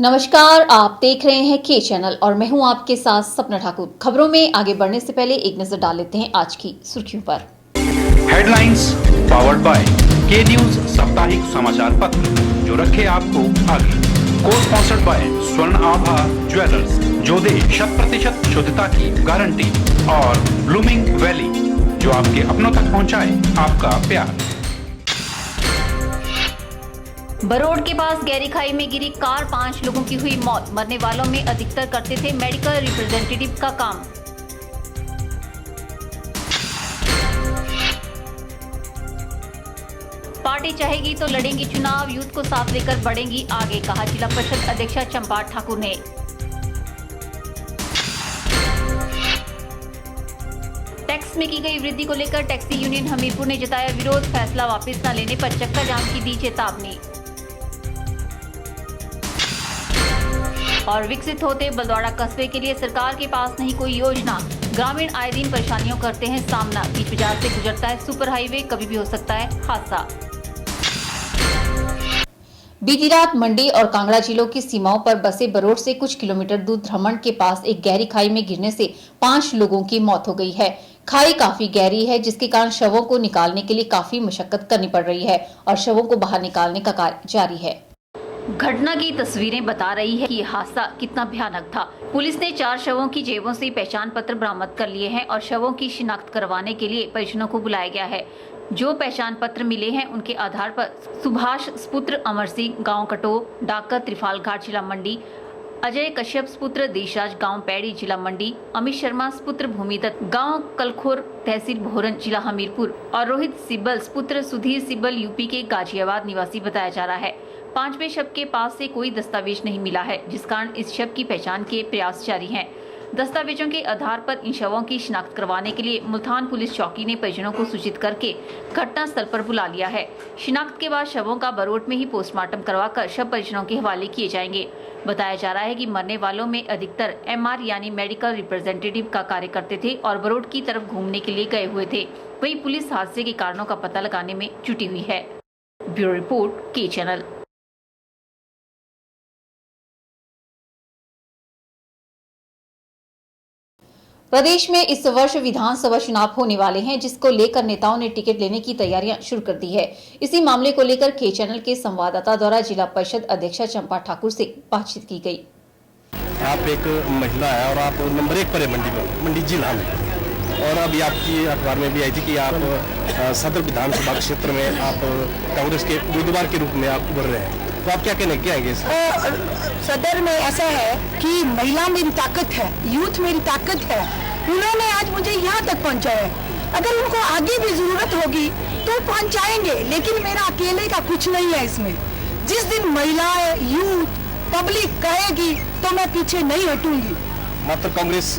नमस्कार, आप देख रहे हैं के चैनल और मैं हूं आपके साथ सपना ठाकुर। खबरों में आगे बढ़ने से पहले एक नजर डाल लेते हैं आज की सुर्खियों पर। हेडलाइंस पावर्ड बाय के न्यूज साप्ताहिक समाचार पत्र, जो रखे आपको आगे। को स्पॉन्सर्ड बाय स्वर्ण आभा ज्वेलर्स, जो दे 100% शुद्धता की गारंटी, और ब्लूमिंग वैली, जो आपके अपनों तक पहुंचाए आपका प्यार। बरोड़ के पास गहरी खाई में गिरी कार, 5 लोगों की हुई मौत। मरने वालों में अधिकतर करते थे मेडिकल रिप्रेजेंटेटिव का काम। पार्टी चाहेगी तो लड़ेंगी चुनाव, यूथ को साथ लेकर बढ़ेंगी आगे, कहा जिला परिषद अध्यक्षा चंपा ठाकुर ने। टैक्स में की गई वृद्धि को लेकर टैक्सी यूनियन हमीरपुर ने जताया विरोध। फैसला वापस न लेने पर चक्का जाम की दी चेतावनी। और विकसित होते बलद्वाड़ा कस्बे के लिए सरकार के पास नहीं कोई योजना। ग्रामीण आए दिन परेशानियों करते हैं सामना। बीच बाजार से गुजरता है सुपर हाईवे, कभी भी हो सकता है हादसा। बीती रात मंडी और कांगड़ा जिलों की सीमाओं पर बसे बरोड़ से कुछ किलोमीटर दूर धरमंड के पास एक गहरी खाई में गिरने से 5 लोगों की मौत हो गई है। खाई काफी गहरी है, जिसके कारण शवों को निकालने के लिए काफी मशक्कत करनी पड़ रही है और शवों को बाहर निकालने का कार्य जारी है। घटना की तस्वीरें बता रही है कि यह हादसा कितना भयानक था। पुलिस ने 4 शवों की जेबों से पहचान पत्र बरामद कर लिए हैं और शवों की शिनाख्त करवाने के लिए परिजनों को बुलाया गया है। जो पहचान पत्र मिले हैं उनके आधार पर सुभाष पुत्र अमर सिंह, गाँव कटो, डाकर, त्रिफाल घाट, जिला मंडी; अजय कश्यप पुत्र देशराज, गांव पैड़ी, जिला मंडी; अमित शर्मा पुत्र भूमिदत्त, गांव कलखोर, तहसील भोरन, जिला हमीरपुर; और रोहित सिब्बल पुत्र सुधीर सिब्बल, यूपी के गाजियाबाद निवासी बताया जा रहा है। 5वें शव के पास से कोई दस्तावेज नहीं मिला है, जिस कारण इस शव की पहचान के प्रयास जारी हैं। दस्तावेजों के आधार पर इन शवों की शिनाख्त करवाने के लिए मुल्तान पुलिस चौकी ने परिजनों को सूचित करके घटना स्थल पर बुला लिया है। शिनाख्त के बाद शवों का बरोड़ में ही पोस्टमार्टम करवाकर शव परिजनों के हवाले किए जाएंगे। बताया जा रहा है कि मरने वालों में अधिकतर MR यानी मेडिकल रिप्रेजेंटेटिव का कार्य करते थे और बरोड़ की तरफ घूमने के लिए गए हुए थे। वहीं पुलिस हादसे के कारणों का पता लगाने में जुटी हुई है। ब्यूरो रिपोर्ट, के चैनल। प्रदेश में इस वर्ष विधानसभा चुनाव होने वाले हैं, जिसको लेकर नेताओं ने टिकट लेने की तैयारियां शुरू कर दी है। इसी मामले को लेकर के चैनल के संवाददाता द्वारा जिला परिषद अध्यक्षा चंपा ठाकुर से बातचीत की गई। आप एक महिला है और आप नंबर 1 पर है मंडी जिला में, और अभी आपकी अखबार में भी आई थी कि आप सदर विधानसभा क्षेत्र में आप कांग्रेस के उम्मीदवार के रूप में आप उभर रहे हैं, तो आप क्या कहने क्या आएंगे? सदर में ऐसा है कि महिला मेरी ताकत है, यूथ मेरी ताकत है। उन्होंने आज मुझे यहाँ तक पहुँचाया है। अगर उनको आगे भी जरूरत होगी तो पहुँचाएंगे, लेकिन मेरा अकेले का कुछ नहीं है इसमें। जिस दिन महिलाएं, यूथ, पब्लिक कहेगी तो मैं पीछे नहीं हटूंगी। मात्र कांग्रेस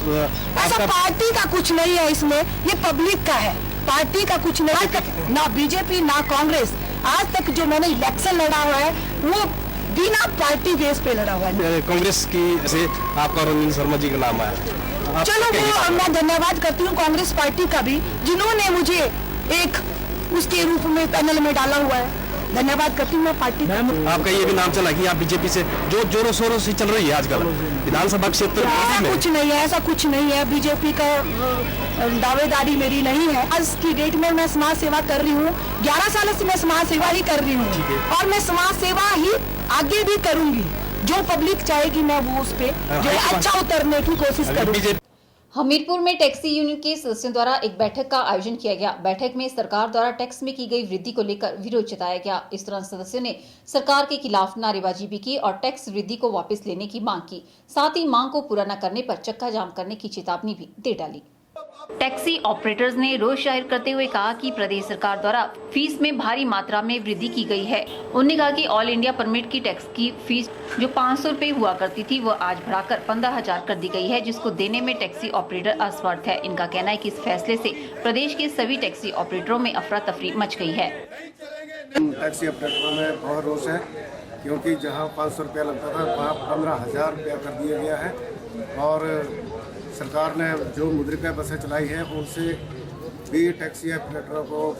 ऐसा पार्टी का कुछ नहीं है इसमें, ये पब्लिक का है। पार्टी का कुछ नहीं है, ना बीजेपी ना कांग्रेस। आज तक जो मैंने इलेक्शन लड़ा हुआ है वो बिना पार्टी बेस पे लड़ा हुआ है। कांग्रेस की से आपका रंजीन शर्मा जी का नाम आया। चलो वो मैं धन्यवाद करती हूँ कांग्रेस पार्टी का भी, जिन्होंने मुझे एक उसके रूप में पैनल में डाला हुआ है। धन्यवाद करती हूँ मैं पार्टी का। आपका ये भी नाम चला कि आप बीजेपी से जो जोरों शोरों से चल रही है आजकल विधानसभा क्षेत्र में। कुछ नहीं है, ऐसा कुछ नहीं है। बीजेपी का दावेदारी मेरी नहीं है। आज की डेट में मैं समाज सेवा कर रही हूँ। 11 साल से मैं समाज सेवा ही कर रही हूँ और मैं समाज सेवा ही आगे भी करूंगी। जो पब्लिक चाहेगी मैं वो उस पे जो अच्छा उतरने की कोशिश करूंगी। हमीरपुर में टैक्सी यूनियन के सदस्यों द्वारा एक बैठक का आयोजन किया गया। बैठक में सरकार द्वारा टैक्स में की गई वृद्धि को लेकर विरोध जताया गया। इस दौरान सदस्यों ने सरकार के खिलाफ नारेबाजी भी की और टैक्स वृद्धि को वापस लेने की मांग की। साथ ही मांग को पूरा न करने पर चक्का जाम करने की चेतावनी भी दे डाली। टैक्सी ऑपरेटर्स ने रोष जाहिर करते हुए कहा कि प्रदेश सरकार द्वारा फीस में भारी मात्रा में वृद्धि की गई है। उन्होंने कहा कि ऑल इंडिया परमिट की टैक्स की फीस जो 500 रुपए हुआ करती थी वो आज बढ़ाकर 15,000 कर दी गई है, जिसको देने में टैक्सी ऑपरेटर असमर्थ है। इनका कहना है कि इस फैसले से प्रदेश के सभी टैक्सी ऑपरेटरों में अफरा तफरी मच गई है। टैक्सी ऑपरेटरों में बहुत रोष है, क्योंकि जहाँ 500 रुपया लगता था वहाँ 15,000 रुपया कर दिया गया है। और सरकार ने जो मुद्रिका बसें चलाई हैं उनसे भी टैक्सी ऑपरेटरों को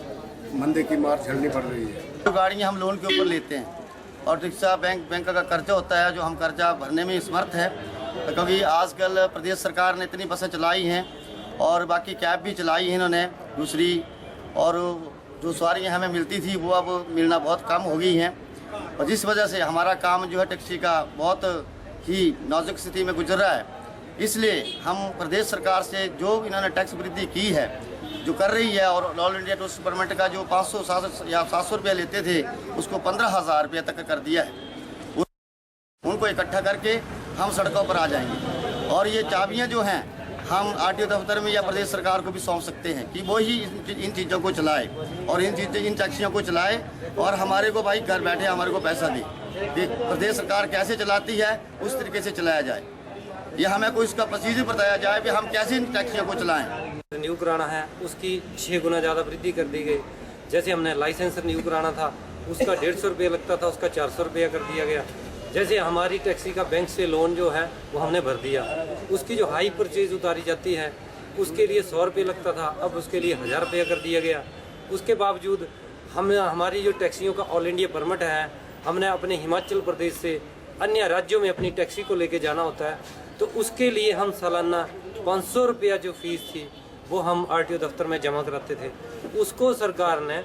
मंदे की मार झेलनी पड़ रही है। जो गाड़ियाँ हम लोन के ऊपर लेते हैं और रिक्शा बैंक का कर्जा होता है जो हम कर्जा भरने में समर्थ है, क्योंकि आजकल प्रदेश सरकार ने इतनी बसें चलाई हैं और बाकी कैब भी चलाई है इन्होंने दूसरी, और जो सवारियाँ हमें मिलती थी वो अब मिलना बहुत कम हो गई हैं, और जिस वजह से हमारा काम जो है टैक्सी का बहुत ही नाजुक स्थिति में गुजर रहा है। इसलिए हम प्रदेश सरकार से जो इन्होंने टैक्स वृद्धि की है, जो कर रही है, और ऑल इंडिया टूरिस्ट परमिट का जो 500 या 700 रुपया लेते थे उसको 15,000 रुपये तक कर दिया है। उनको इकट्ठा करके हम सड़कों पर आ जाएंगे, और ये चाबियां जो हैं हम आरटीओ दफ्तर में या प्रदेश सरकार को भी सौंप सकते हैं कि वो ही इन चीज़ों को चलाए और इन टैक्सियों को चलाए, और हमारे को भाई घर बैठे हमारे को पैसा दे। प्रदेश सरकार कैसे चलाती है उस तरीके से चलाया जाए, ये हमें कोई इसका प्रोसीजर बताया जाए कि हम कैसे इन टैक्सियों को चलाएं। रिन्यू कराना है उसकी 6 गुना ज़्यादा वृद्धि कर दी गई। जैसे हमने लाइसेंस रिन्यू कराना था उसका 150 रुपये लगता था, उसका 400 रुपया कर दिया गया। जैसे हमारी टैक्सी का बैंक से लोन जो है वो हमने भर दिया, उसकी जो हाई परचेज उतारी जाती है उसके लिए 100 रुपये लगता था, अब उसके लिए 1000 रुपया कर दिया गया। उसके बावजूद हमारी जो टैक्सियों का ऑल इंडिया परमिट है, हमने अपने हिमाचल प्रदेश से अन्य राज्यों में अपनी टैक्सी को लेके जाना होता है, तो उसके लिए हम सालाना 500 रुपया जो फीस थी वो हम आरटीओ दफ्तर में जमा कराते थे, उसको सरकार ने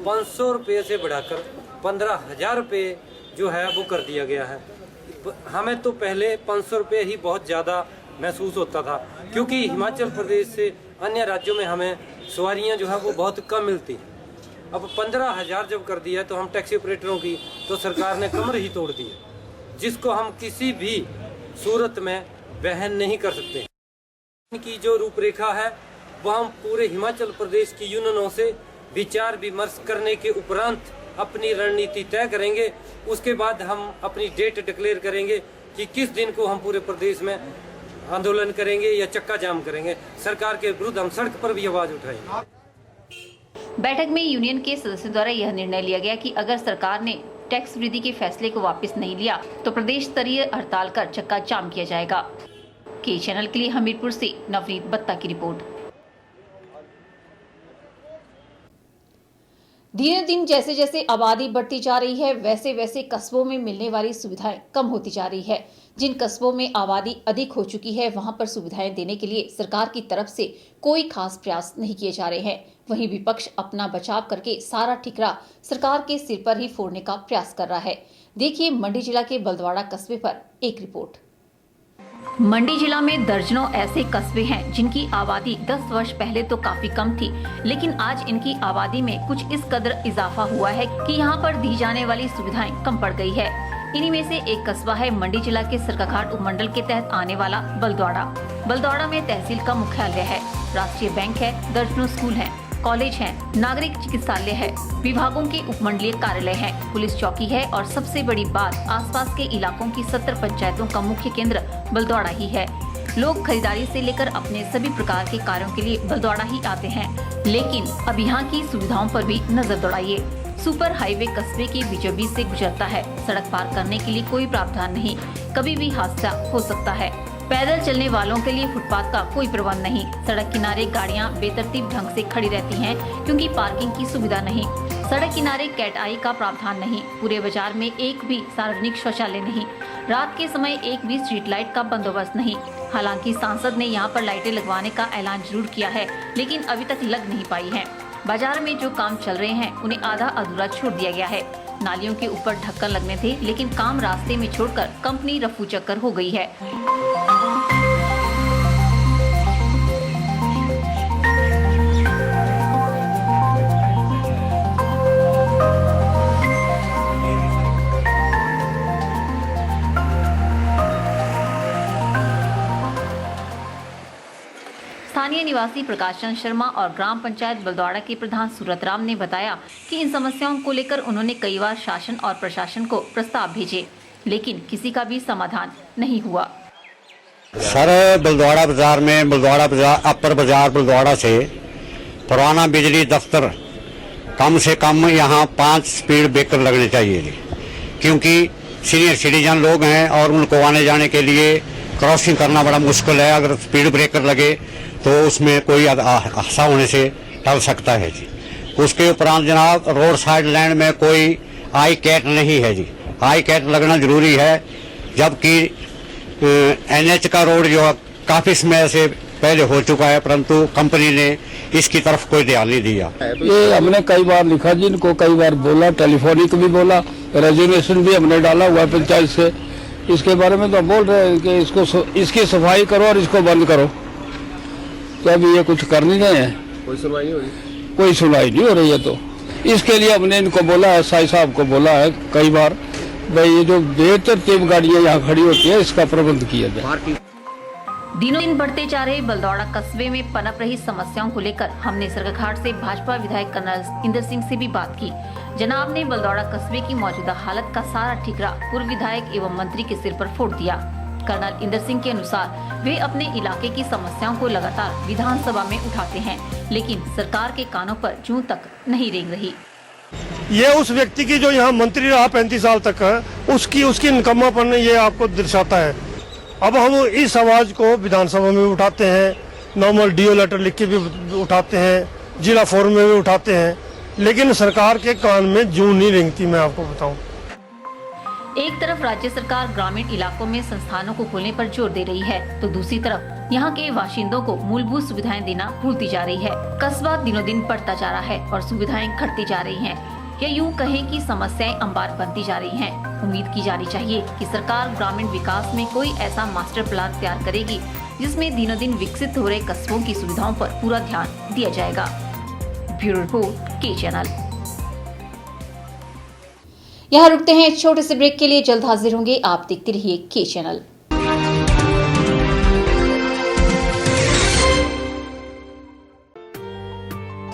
500 रुपये से बढ़ाकर 15,000 रुपये जो है वो कर दिया गया है। हमें तो पहले 500 रुपये ही बहुत ज़्यादा महसूस होता था, क्योंकि हिमाचल प्रदेश से अन्य राज्यों में हमें सवारियाँ जो है वो बहुत कम मिलती हैं। अब 15,000 जब कर दिया तो हम टैक्सी ऑपरेटरों की तो सरकार ने कमर ही तोड़ दी है, जिसको हम किसी भी सूरत में वहन नहीं कर सकते। इनकी जो रूपरेखा है वह हम पूरे हिमाचल प्रदेश की यूनियनों से विचार विमर्श करने के उपरांत अपनी रणनीति तय करेंगे। उसके बाद हम अपनी डेट डिक्लेयर करेंगे कि किस दिन को हम पूरे प्रदेश में आंदोलन करेंगे या चक्का जाम करेंगे। सरकार के विरुद्ध हम सड़क पर भी आवाज उठाएंगे। बैठक में यूनियन के सदस्यों द्वारा यह निर्णय लिया गया कि अगर सरकार ने टैक्स वृद्धि के फैसले को वापस नहीं लिया तो प्रदेश स्तरीय हड़ताल कर चक्का जाम किया जाएगा। के चैनल के लिए हमीरपुर से नवनीत बत्ता की रिपोर्ट। धीरे दिन जैसे जैसे आबादी बढ़ती जा रही है वैसे वैसे कस्बों में मिलने वाली सुविधाएं कम होती जा रही है। जिन कस्बों में आबादी अधिक हो चुकी है वहां पर सुविधाएं देने के लिए सरकार की तरफ से कोई खास प्रयास नहीं किए जा रहे हैं। वहीं विपक्ष अपना बचाव करके सारा ठिकरा सरकार के सिर पर ही फोड़ने का प्रयास कर रहा है। देखिए मंडी जिला के बलद्वाड़ा कस्बे पर एक रिपोर्ट। मंडी जिला में दर्जनों ऐसे कस्बे हैं जिनकी आबादी 10 वर्ष पहले तो काफी कम थी, लेकिन आज इनकी आबादी में कुछ इस कदर इजाफा हुआ है कि यहाँ पर दी जाने वाली सुविधाएं कम पड़ गई है। इन्हीं में से एक कस्बा है मंडी जिला के सरकाघाट उपमंडल के तहत आने वाला बलद्वाड़ा। बलद्वाड़ा में तहसील का मुख्यालय है, राष्ट्रीय बैंक है, दर्जनों स्कूल हैं, कॉलेज हैं, नागरिक चिकित्सालय है, विभागों के उपमंडलीय कार्यालय हैं, पुलिस चौकी है और सबसे बड़ी बात आसपास के इलाकों की 70 पंचायतों का मुख्य केंद्र बलद्वाड़ा ही है। लोग खरीदारी से लेकर अपने सभी प्रकार के कार्यों के लिए बलद्वाड़ा ही आते हैं, लेकिन अब यहाँ की सुविधाओं पर भी नजर दौड़ाइए। सुपर हाईवे कस्बे के बीचों बीच से गुजरता है। सड़क पार करने के लिए कोई प्रावधान नहीं, कभी भी हादसा हो सकता है। पैदल चलने वालों के लिए फुटपाथ का कोई प्रबंध नहीं। सड़क किनारे गाड़ियां बेतरतीब ढंग से खड़ी रहती हैं क्योंकि पार्किंग की सुविधा नहीं। सड़क किनारे कैट आई का प्रावधान नहीं। पूरे बाजार में एक भी सार्वजनिक शौचालय नहीं। रात के समय एक भी स्ट्रीट लाइट का बंदोबस्त नहीं। हालांकि सांसद ने यहाँ पर लाइटें लगवाने का ऐलान जरूर किया है, लेकिन अभी तक लग नहीं पाई है। बाजार में जो काम चल रहे हैं उन्हें आधा अधूरा छोड़ दिया गया है। नालियों के ऊपर ढक्कन लगने थे, लेकिन काम रास्ते में छोड़कर कंपनी रफू चक्कर हो गई है। स्थानीय निवासी प्रकाश चंद शर्मा और ग्राम पंचायत बलद्वाड़ा के प्रधान सूरत राम ने बताया कि इन समस्याओं को लेकर उन्होंने कई बार शासन और प्रशासन को प्रस्ताव भेजे, लेकिन किसी का भी समाधान नहीं हुआ। सर, बलद्वाड़ा बाजार में अपर बाजार बलद्वाड़ा से पुराना बिजली दफ्तर कम से कम यहाँ 5 स्पीड ब्रेकर लगने चाहिए जी, क्योंकि सीनियर सिटीजन लोग हैं और उनको आने जाने के लिए क्रॉसिंग करना बड़ा मुश्किल है। अगर स्पीड ब्रेकर लगे तो उसमें कोई हादसा होने से टल सकता है जी। उसके उपरांत जनाब रोड साइड लैंड में कोई आई कैट नहीं है जी, हाई कैट लगना जरूरी है, जबकि NH का रोड जो काफी समय से पहले हो चुका है, परंतु कंपनी ने इसकी तरफ कोई ध्यान नहीं दिया। ये हमने कई बार लिखा जी, इनको कई बार बोला, टेलीफोनिक भी बोला, रेजोल्यूशन भी हमने डाला हुआ पंचायत से। इसके बारे में तो बोल रहे हैं कि इसकी सफाई करो और इसको बंद करो, तो अभी ये कुछ कर नहीं रहे हैं। कोई सुनवाई नहीं हो रही? कोई सुनवाई नहीं हो रही है। तो इसके लिए हमने इनको बोला है, साई साहब को बोला है कई बार, भाई ये जो बेतरतीब गाड़ियाँ यहाँ खड़ी होती है इसका प्रबंध किया जाए। दिनों दिन बढ़ते जा रहे बलदौड़ा कस्बे में पनप रही समस्याओं को लेकर हमने सरकाघाट से भाजपा विधायक कर्नल इंदर सिंह से भी बात की। जनाब ने बलदौड़ा कस्बे की मौजूदा हालत का सारा ठिकरा पूर्व विधायक एवं मंत्री के सिर पर फोड़ दिया। कर्नल इंदर सिंह के अनुसार वे अपने इलाके की समस्याओं को लगातार विधानसभा में उठाते हैं, लेकिन सरकार के कानों पर जूं तक नहीं रेंग रही। ये उस व्यक्ति की जो यहाँ मंत्री रहा 35 साल तक, उसकी निकम्मापन ये आपको दर्शाता है। अब हम इस आवाज को विधानसभा में उठाते हैं, नॉर्मल डीओ लेटर लिख के भी उठाते हैं, जिला फोरम में भी उठाते हैं, लेकिन सरकार के कान में जूं नहीं रेंगती। मैं आपको बताऊं, एक तरफ राज्य सरकार ग्रामीण इलाकों में संस्थानों को खोलने पर जोर दे रही है, तो दूसरी तरफ यहाँ के बाशिंदों को मूलभूत सुविधाएं देना भूलती जा रही है। कस्बा दिनों दिन बढ़ता जा रहा है और सुविधाएं घटती जा रही हैं। या यूं कहें कि समस्याएं अंबार बनती जा रही हैं। उम्मीद की जानी चाहिए कि सरकार ग्रामीण विकास में कोई ऐसा मास्टर प्लान तैयार करेगी जिसमें दिनों दिन विकसित हो रहे कस्बों की सुविधाओं पर पूरा ध्यान दिया जाएगा। ब्यूरो रिपोर्ट, के चैनल। यहाँ रुकते हैं एक छोटे से ब्रेक के लिए, जल्द हाजिर होंगे। आप देखते रहिए के channel.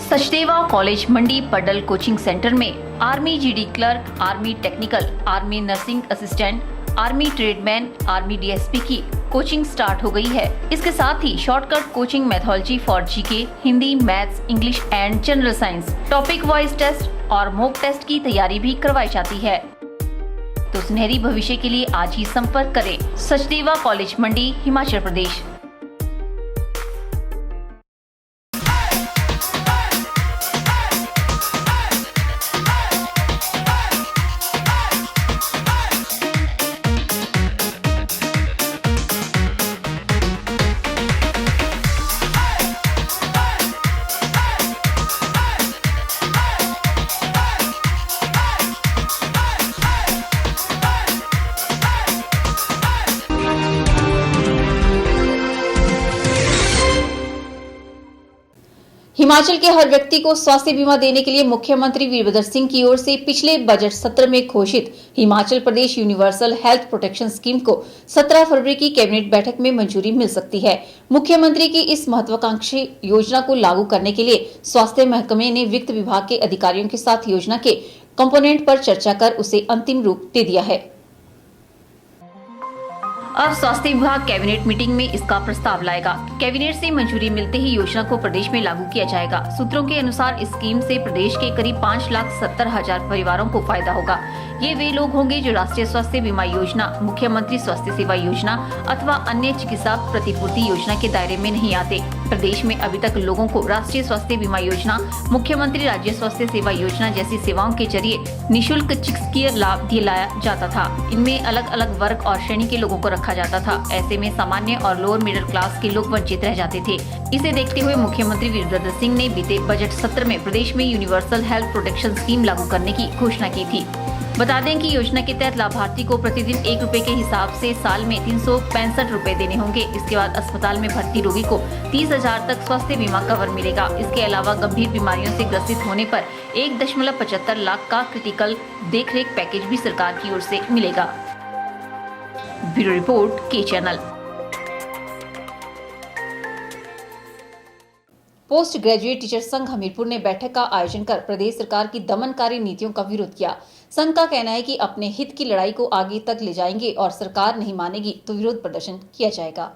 Sachdeva college Mandi Paddal coaching centre में army GD clerk, army technical, army nursing assistant, army tradesman, army DSP की कोचिंग स्टार्ट हो गई है। इसके साथ ही shortcut coaching methodology for GK, Hindi, maths, English and general science, topic wise test और mock test की तैयारी भी करवाई जाती है। तो सुनहरी भविष्य के लिए आज ही संपर्क करें। सचदेवा कॉलेज मंडी, हिमाचल प्रदेश। हिमाचल के हर व्यक्ति को स्वास्थ्य बीमा देने के लिए मुख्यमंत्री वीरभद्र सिंह की ओर से पिछले बजट सत्र में घोषित Himachal Pradesh universal health protection scheme को 17 फरवरी की कैबिनेट बैठक में मंजूरी मिल सकती है। मुख्यमंत्री की इस महत्वाकांक्षी योजना को लागू करने के लिए स्वास्थ्य महकमे ने वित्त विभाग के अधिकारियों के साथ योजना के कंपोनेंट पर चर्चा कर उसे अंतिम रूप दे दिया है। अब स्वास्थ्य विभाग कैबिनेट मीटिंग में इसका प्रस्ताव लाएगा। कैबिनेट से मंजूरी मिलते ही योजना को प्रदेश में लागू किया जाएगा। सूत्रों के अनुसार इस स्कीम से प्रदेश के करीब 5,70,000 परिवारों को फायदा होगा। ये वे लोग होंगे जो राष्ट्रीय स्वास्थ्य बीमा योजना, मुख्यमंत्री स्वास्थ्य सेवा योजना अथवा अन्य चिकित्सा प्रतिपूर्ति योजना के दायरे में नहीं आते। प्रदेश में अभी तक लोगों को राष्ट्रीय स्वास्थ्य बीमा योजना, मुख्यमंत्री राज्य स्वास्थ्य सेवा योजना जैसी सेवाओं के जरिए निःशुल्क चिकित्सकीय लाभ दिलाया जाता था। इनमें अलग अलग वर्ग और श्रेणी के लोगों को रखा जाता था। ऐसे में सामान्य और लोअर मिडिल क्लास के लोग वंचित रह जाते थे। इसे देखते हुए मुख्यमंत्री वीरभद्र सिंह ने बीते बजट सत्र में प्रदेश में यूनिवर्सल हेल्थ प्रोटेक्शन स्कीम लागू करने की घोषणा की थी। बता दें कि योजना के तहत लाभार्थी को प्रतिदिन 1 रुपए के हिसाब से साल में 365 रुपए देने होंगे। इसके बाद अस्पताल में भर्ती रोगी को 30,000 तक स्वास्थ्य बीमा कवर मिलेगा। इसके अलावा गंभीर बीमारियों से ग्रसित होने पर 1.75 लाख का क्रिटिकल देखरेख पैकेज भी सरकार की ओर से मिलेगा। ब्यूरो रिपोर्ट, के चैनल। पोस्ट ग्रेजुएट टीचर संघ हमीरपुर ने बैठक का आयोजन कर प्रदेश सरकार की दमनकारी नीतियों का विरोध किया। संघ का कहना है कि अपने हित की लड़ाई को आगे तक ले जाएंगे और सरकार नहीं मानेगी तो विरोध प्रदर्शन किया जाएगा।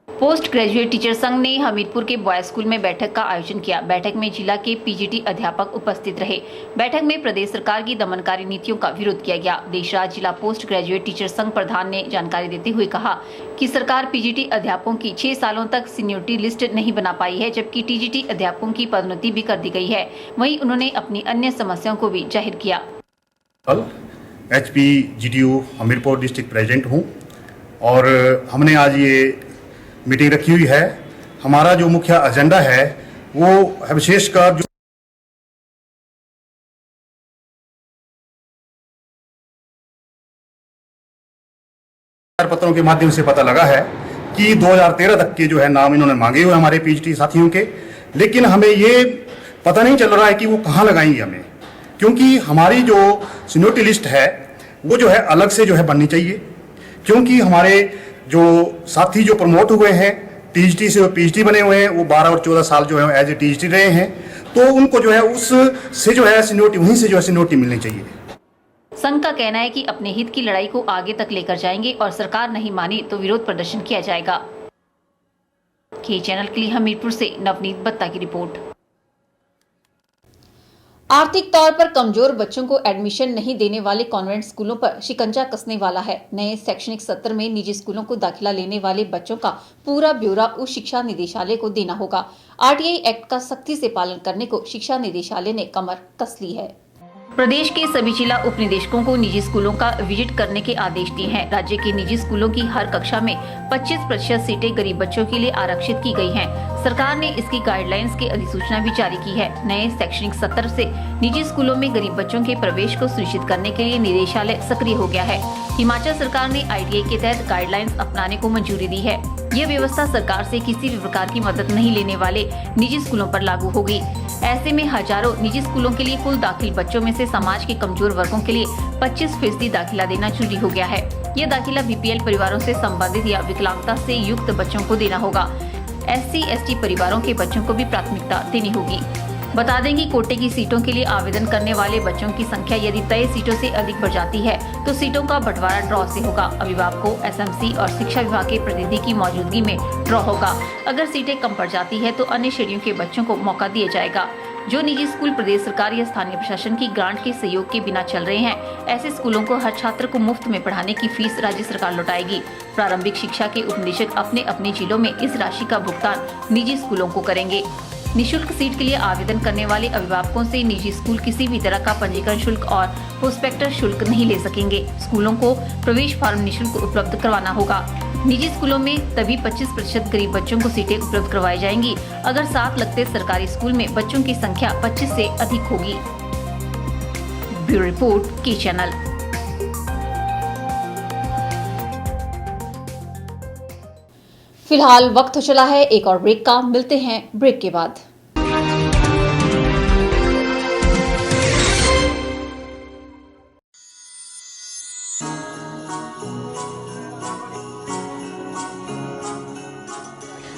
पोस्ट ग्रेजुएट टीचर संघ ने हमीरपुर के बॉयज स्कूल में बैठक का आयोजन किया। बैठक में जिला के PGT अध्यापक उपस्थित रहे। बैठक में प्रदेश सरकार की दमनकारी नीतियों का विरोध किया गया। देशराज जिला पोस्ट ग्रेजुएट टीचर संघ प्रधान ने जानकारी देते हुए कहा कि सरकार PGT अध्यापकों की 6 सालों तक सीनियरिटी लिस्ट नहीं बना पाई है, जबकि TGT अध्यापकों की पदोन्नति भी कर दी गई है। वहीं उन्होंने अपनी अन्य समस्याओं को भी जाहिर किया। HP GTU Hamirpur district president हूँ और हमने आज ये मीटिंग रखी हुई है। हमारा जो मुख्य एजेंडा है वो है विशेषकर जो पत्रों के माध्यम से पता लगा है कि 2013 तक के जो है नाम इन्होंने मांगे हुए हमारे PhD साथियों के, लेकिन हमें ये पता नहीं चल रहा है कि वो कहाँ लगाएंगे हमें, क्योंकि हमारी जो सीनियरिटी लिस्ट है वो जो है अलग से जो है बननी चाहिए, क्योंकि हमारे जो साथी जो प्रमोट हुए हैं TGT से PhD बने हुए हैं वो 12 और 14 साल जो है एज ए TGT रहे हैं, तो उनको जो है उस से जो है सीनियरिटी वहीं से जो है सीनियरिटी मिलनी चाहिए। संघ का कहना है कि अपने हित की लड़ाई को आगे तक लेकर जाएंगे और सरकार नहीं मानी तो विरोध प्रदर्शन किया जाएगा। के चैनल के लिए हमीरपुर से नवनीत बत्ता की रिपोर्ट। आर्थिक तौर पर कमजोर बच्चों को एडमिशन नहीं देने वाले कॉन्वेंट स्कूलों पर शिकंजा कसने वाला है। नए शैक्षणिक सत्र में निजी स्कूलों को दाखिला लेने वाले बच्चों का पूरा ब्यौरा उच्च शिक्षा निदेशालय को देना होगा। RTI एक्ट का सख्ती से पालन करने को शिक्षा निदेशालय ने कमर कस ली है। प्रदेश के सभी जिला उप निदेशकों को निजी स्कूलों का विजिट करने के आदेश दिए हैं। राज्य के निजी स्कूलों की हर कक्षा में 25% सीटें गरीब बच्चों के लिए आरक्षित की गई हैं। सरकार ने इसकी गाइडलाइंस की अधिसूचना भी जारी की है। नए शैक्षणिक सत्र से निजी स्कूलों में गरीब बच्चों के प्रवेश को सुनिश्चित करने के लिए निदेशालय सक्रिय हो गया है। हिमाचल सरकार ने ITI के तहत गाइडलाइंस अपनाने को मंजूरी दी है। यह व्यवस्था सरकार से किसी भी प्रकार की मदद नहीं लेने वाले निजी स्कूलों पर लागू होगी। ऐसे में हजारों निजी स्कूलों के लिए कुल दाखिल बच्चों में से समाज के कमजोर वर्गों के लिए 25% दाखिला देना जरूरी हो गया है। यह दाखिला BPL परिवारों से संबंधित या विकलांगता से युक्त बच्चों को देना होगा। SC/ST परिवारों के बच्चों को भी प्राथमिकता देनी होगी। बता दें कि कोटे की सीटों के लिए आवेदन करने वाले बच्चों की संख्या यदि तय सीटों से अधिक बढ़ जाती है तो सीटों का बंटवारा ड्रॉ से होगा। अभिभावकों, SMC और शिक्षा विभाग के प्रतिनिधि की मौजूदगी में ड्रॉ होगा। अगर सीटें कम पड़ जाती है तो अन्य श्रेणियों के बच्चों को मौका दिया जाएगा। जो निजी स्कूल प्रदेश सरकार या स्थानीय प्रशासन की ग्रांट के सहयोग के बिना चल रहे हैं, ऐसे स्कूलों को हर छात्र को मुफ्त में पढ़ाने की फीस राज्य सरकार लौटाएगी। प्रारंभिक शिक्षा के उपनिदेशक अपने अपने जिलों में इस राशि का भुगतान निजी स्कूलों को करेंगे। निःशुल्क सीट के लिए आवेदन करने वाले अभिभावकों से निजी स्कूल किसी भी तरह का पंजीकरण शुल्क और प्रोस्पेक्टर शुल्क नहीं ले सकेंगे। स्कूलों को प्रवेश फॉर्म निःशुल्क उपलब्ध करवाना होगा। निजी स्कूलों में तभी 25% गरीब बच्चों को सीटें उपलब्ध करवाई जाएंगी अगर 7 लगते सरकारी स्कूल में बच्चों की संख्या 25 से अधिक होगी। ब्यूरो रिपोर्ट, के चैनल। फिलहाल वक्त हो चला है एक और ब्रेक का। मिलते हैं ब्रेक के बाद।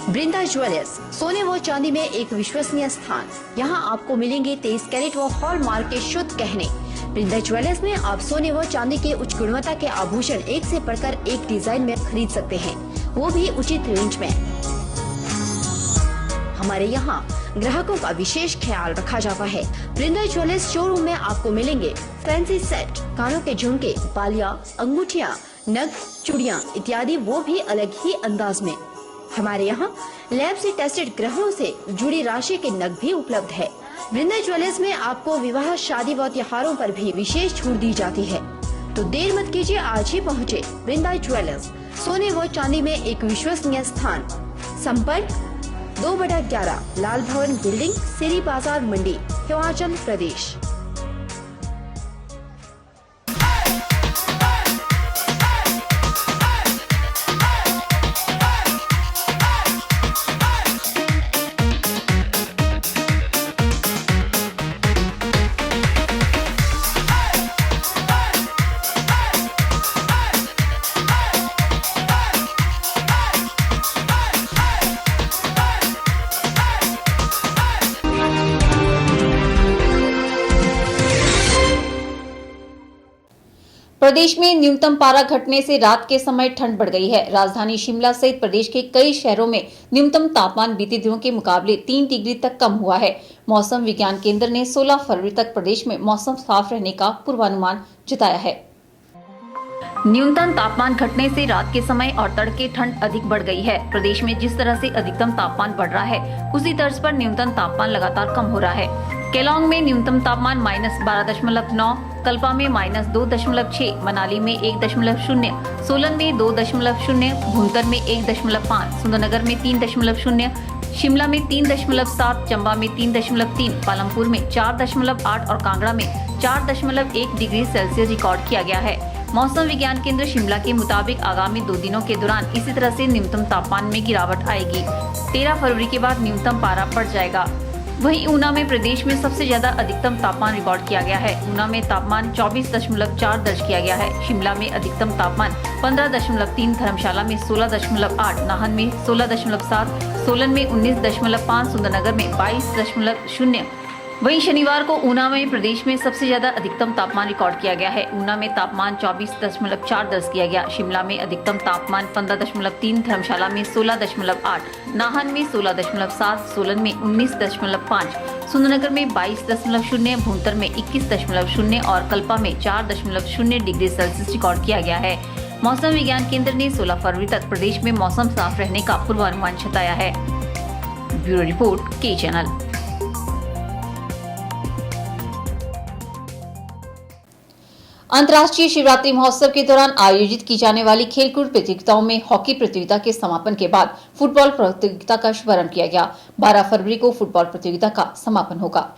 बृंदा ज्वेलर्स, सोने व चांदी में एक विश्वसनीय स्थान। यहाँ आपको मिलेंगे 23 कैरेट व हॉलमार्क के शुद्ध गहने। बृंदा ज्वेलर्स में आप सोने व चांदी के उच्च गुणवत्ता के आभूषण एक से बढ़कर एक डिजाइन में खरीद सकते हैं, वो भी उचित रेंज में। हमारे यहाँ ग्राहकों का विशेष ख्याल रखा जाता है। बृंदा ज्वेलर्स शोरूम में आपको मिलेंगे फैंसी सेट, कानों के झुमके, बालियां, अंगूठियां, नग, चूड़ियां इत्यादि, वो भी अलग ही अंदाज में। हमारे यहाँ लैब से टेस्टेड ग्रहों से जुड़ी राशि के नग भी उपलब्ध है। बृंदा ज्वेलर्स में आपको विवाह, शादी व त्योहारों पर भी विशेष छूट दी जाती है। तो देर मत कीजिए, आज ही पहुँचे बृंदा ज्वेलर्स, सोने व चांदी में एक विश्वसनीय स्थान। संपर्क 2/11 लाल भवन बिल्डिंग, सिरी बाजार मंडी, हिमाचल प्रदेश। प्रदेश में न्यूनतम पारा घटने से रात के समय ठंड बढ़ गई है। राजधानी शिमला सहित प्रदेश के कई शहरों में न्यूनतम तापमान बीते दिनों के मुकाबले 3 डिग्री तक कम हुआ है। मौसम विज्ञान केंद्र ने 16 फरवरी तक प्रदेश में मौसम साफ रहने का पूर्वानुमान जताया है। न्यूनतम तापमान घटने से रात के समय और तड़के ठंड अधिक बढ़ गई है। प्रदेश में जिस तरह से अधिकतम तापमान बढ़ रहा है, उसी तर्ज पर न्यूनतम तापमान लगातार कम हो रहा है। केलांग में न्यूनतम तापमान -12.9, कल्पा में -2.6, मनाली में 1.0, सोलन में 2.0, भुंतर में 1.5, सुंदरनगर में 3.0, शिमला में 3.7, चंबा में 3.3, पालमपुर में 4.8 और कांगड़ा में 4.1 डिग्री सेल्सियस रिकॉर्ड किया गया है। मौसम विज्ञान केंद्र शिमला के मुताबिक आगामी 2 दिनों के दौरान इसी तरह से न्यूनतम तापमान में गिरावट आएगी। 13 फरवरी के बाद न्यूनतम पारा बढ़ जाएगा। वहीं ऊना में प्रदेश में सबसे ज्यादा अधिकतम तापमान रिकॉर्ड किया गया है। ऊना में तापमान 24.4 दर्ज किया गया है। शिमला में अधिकतम तापमान 15.3, धर्मशाला में 16.8, नाहन में 16.7, सोलन में 19.5, सुंदरनगर में 22.0। वहीं शनिवार को ऊना में प्रदेश में सबसे ज्यादा अधिकतम तापमान रिकॉर्ड किया गया है। ऊना में तापमान 24.4 दर्ज किया गया। शिमला में अधिकतम तापमान 15.3, धर्मशाला में 16.8, नाहन में 16.7, सोलन में 19.5, सुंदरनगर में 22.0, भुंतर में 21.0 और कल्पा में 4.0 डिग्री सेल्सियस रिकॉर्ड किया गया है। मौसम विज्ञान केंद्र ने 16 फरवरी तक प्रदेश में मौसम साफ रहने का पूर्वानुमान जताया है। ब्यूरो रिपोर्ट, के चैनल। अंतर्राष्ट्रीय शिवरात्रि महोत्सव के दौरान आयोजित की जाने वाली खेलकूद प्रतियोगिताओं में हॉकी प्रतियोगिता के समापन के बाद फुटबॉल प्रतियोगिता का शुभारंभ किया गया। 12 फरवरी को फुटबॉल प्रतियोगिता का समापन होगा।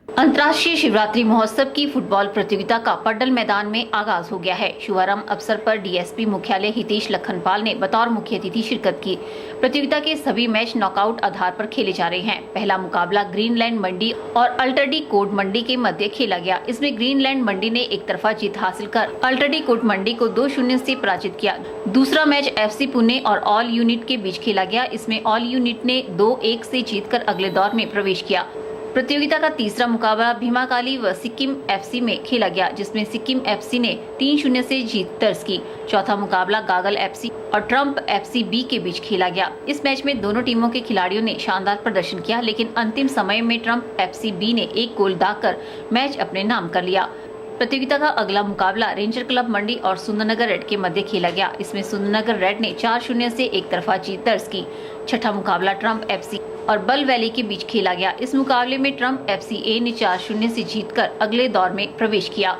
अंतर्राष्ट्रीय शिवरात्रि महोत्सव की फुटबॉल प्रतियोगिता का पड्डल मैदान में आगाज हो गया है। शुभारंभ अवसर पर डीएसपी मुख्यालय हितेश लखनपाल ने बतौर मुख्य अतिथि शिरकत की। प्रतियोगिता के सभी मैच नॉकआउट आधार पर खेले जा रहे हैं। पहला मुकाबला ग्रीनलैंड मंडी और अल्टरडी कोट मंडी के मध्य खेला गया। इसमें ग्रीनलैंड मंडी ने एक तरफा जीत हासिल कर अल्टरडी कोट मंडी को 2-0 से पराजित किया। दूसरा मैच एफसी पुणे और ऑल यूनिट के बीच खेला गया। इसमें ऑल यूनिट ने 2-1 से जीतकर अगले दौर में प्रवेश किया। प्रतियोगिता का तीसरा मुकाबला भीमाकाली व सिक्किम एफसी में खेला गया, जिसमें सिक्किम एफसी ने 3-0 से जीत दर्ज की। चौथा मुकाबला गागल एफसी और ट्रम्प एफसी बी के बीच खेला गया। इस मैच में दोनों टीमों के खिलाड़ियों ने शानदार प्रदर्शन किया, लेकिन अंतिम समय में ट्रम्प एफसी बी ने 1 गोल दागकर मैच अपने नाम कर लिया। प्रतियोगिता का अगला मुकाबला रेंजर क्लब मंडी और सुंदरनगर रेड के मध्य खेला गया। इसमें सुंदरनगर रेड ने 4-0 से एक तरफा जीत दर्ज की। छठा मुकाबला ट्रम्प एफसी और बल वैली के बीच खेला गया। इस मुकाबले में ट्रम्प एफसी ए ने 4-0 से जीतकर अगले दौर में प्रवेश किया।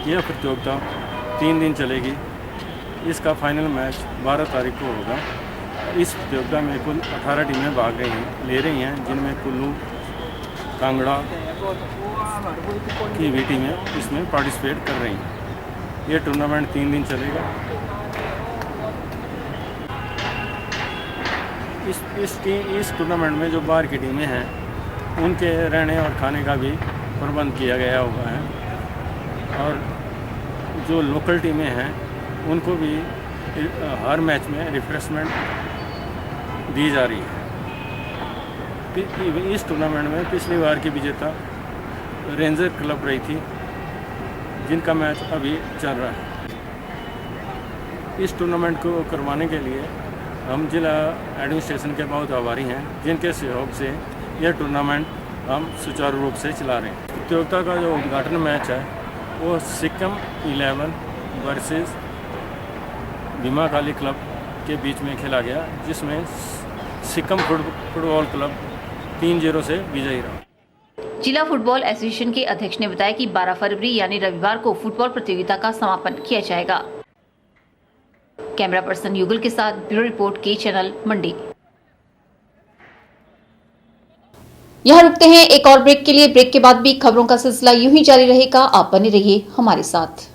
यह प्रतियोगिता 3 दिन चलेगी। इसका फाइनल मैच 12 तारीख को होगा। इस प्रतियोगिता में कुल 18 टीमें भाग ले रही हैं, जिनमें कुल्लू, कांगड़ा की भी टीमें इसमें पार्टिसिपेट कर रही हैं। ये टूर्नामेंट 3 दिन चलेगा। इस टूर्नामेंट में जो बाहर की टीमें हैं, उनके रहने और खाने का भी प्रबंध किया गया हुआ है, और जो लोकल टीमें हैं उनको भी हर मैच में रिफ्रेशमेंट दी जा रही है। इस टूर्नामेंट में पिछली बार की विजेता रेंजर क्लब रही थी, जिनका मैच अभी चल रहा है। इस टूर्नामेंट को करवाने के लिए हम जिला एडमिनिस्ट्रेशन के बहुत आभारी हैं, जिनके सहयोग से यह टूर्नामेंट हम सुचारू रूप से चला रहे हैं। प्रतियोगिता का जो उद्घाटन मैच है वो सिक्किम 11 वर्सेस भीमाकाली क्लब के बीच में खेला गया, जिसमें सिक्किम फुटबॉल क्लब 3-0 से विजयी रहा। जिला फुटबॉल एसोसिएशन के अध्यक्ष ने बताया कि 12 फरवरी यानी रविवार को फुटबॉल प्रतियोगिता का समापन किया जाएगा। कैमरा पर्सन युगल के साथ ब्यूरो रिपोर्ट, के चैनल मंडी। यहाँ रुकते हैं एक और ब्रेक के लिए। ब्रेक के बाद भी खबरों का सिलसिला यूं ही जारी रहेगा। आप बने रहिए हमारे साथ।